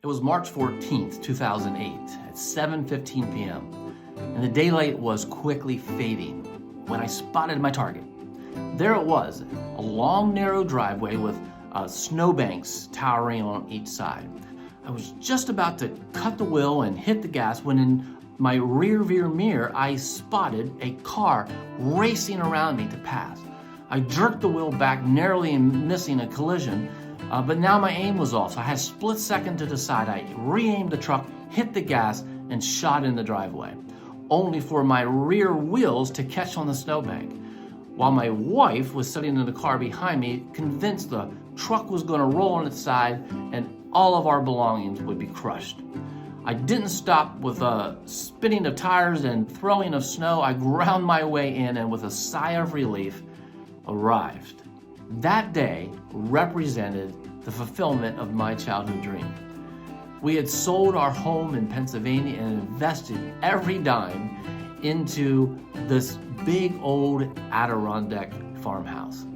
It was March 14th, 2008 at 7:15 p.m. and the daylight was quickly fading when I spotted my target. There it was, a long narrow driveway with snowbanks towering on each side. I was just about to cut the wheel and hit the gas when in my rear view mirror I spotted a car racing around me to pass. I jerked the wheel back, narrowly missing a collision, but now my aim was off, so I had a split second to decide. I re-aimed the truck, hit the gas, and shot in the driveway, only for my rear wheels to catch on the snowbank. While my wife was sitting in the car behind me, convinced the truck was going to roll on its side and all of our belongings would be crushed. I didn't stop with a spinning of tires and throwing of snow. I ground my way in and with a sigh of relief, arrived. That day represented the fulfillment of my childhood dream. We had sold our home in Pennsylvania and invested every dime into this big old Adirondack farmhouse.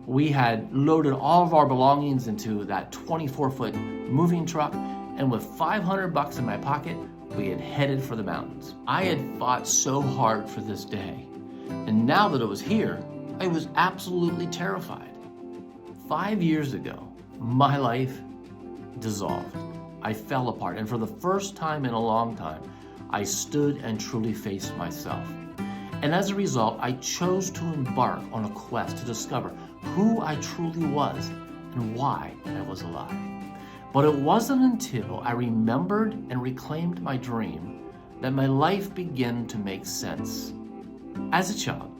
We had loaded all of our belongings into that 24-foot moving truck, and with $500 in my pocket, we had headed for the mountains. I had fought so hard for this day, and now that it was here, I was absolutely terrified. 5 years ago, my life dissolved. I fell apart, and for the first time in a long time, I stood and truly faced myself. And as a result, I chose to embark on a quest to discover who I truly was and why I was alive. But it wasn't until I remembered and reclaimed my dream that my life began to make sense. As a child,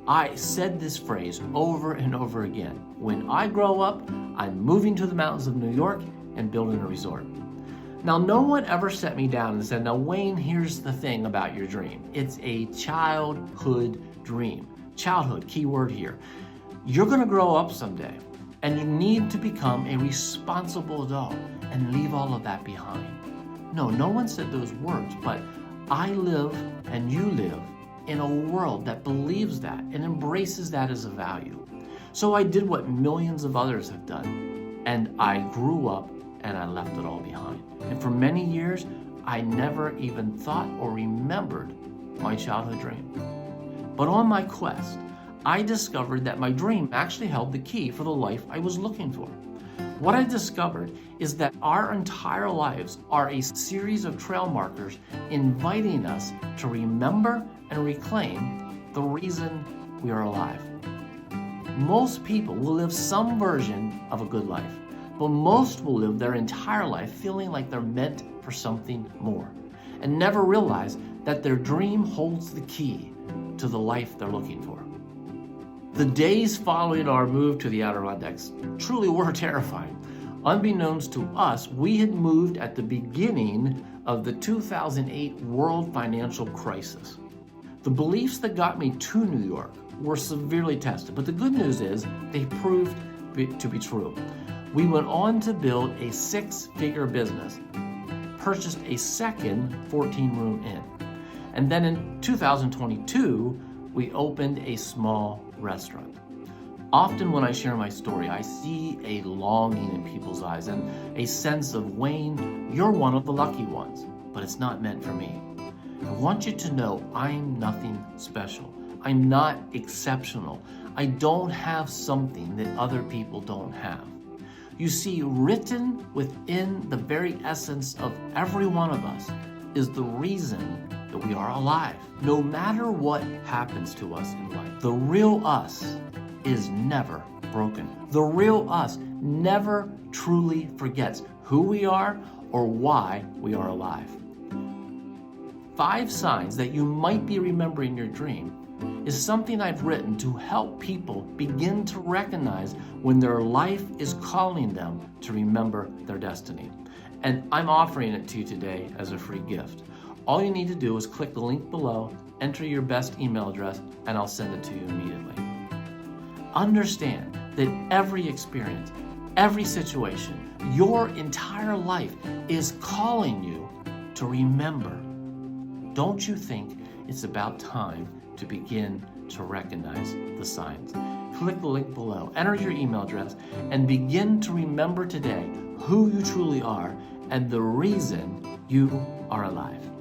I said this phrase over and over again. When I grow up, I'm moving to the mountains of New York and building a resort. Now, no one ever set me down and said, now, Wayne, here's the thing about your dream. It's a childhood dream. Childhood, key word here. You're going to grow up someday, and you need to become a responsible adult and leave all of that behind. No one said those words, but I live and you live in a world that believes that and embraces that as a value. So I did what millions of others have done, and I grew up and I left it all behind. And for many years, I never even thought or remembered my childhood dream. But on my quest, I discovered that my dream actually held the key for the life I was looking for. What I discovered is that our entire lives are a series of trail markers inviting us to remember and reclaim the reason we are alive. Most people will live some version of a good life, but most will live their entire life feeling like they're meant for something more and never realize that their dream holds the key to the life they're looking for. The days following our move to the Adirondacks truly were terrifying. Unbeknownst to us, we had moved at the beginning of the 2008 world financial crisis. The beliefs that got me to New York were severely tested, but the good news is they proved to be true. We went on to build a 6-figure business, purchased a second 14-room inn, and then in 2022, we opened a small restaurant. Often when I share my story, I see a longing in people's eyes and a sense of, Wayne, you're one of the lucky ones, but it's not meant for me. I want you to know I'm nothing special. I'm not exceptional. I don't have something that other people don't have. You see, written within the very essence of every one of us is the reason that we are alive. No matter what happens to us in life, the real us is never broken. The real us never truly forgets who we are or why we are alive. 5 signs that you might be remembering your dream is something I've written to help people begin to recognize when their life is calling them to remember their destiny. And I'm offering it to you today as a free gift. All you need to do is click the link below, enter your best email address, and I'll send it to you immediately. Understand that every experience, every situation, your entire life is calling you to remember. Don't you think it's about time to begin to recognize the signs? Click the link below, enter your email address, and begin to remember today who you truly are and the reason you are alive.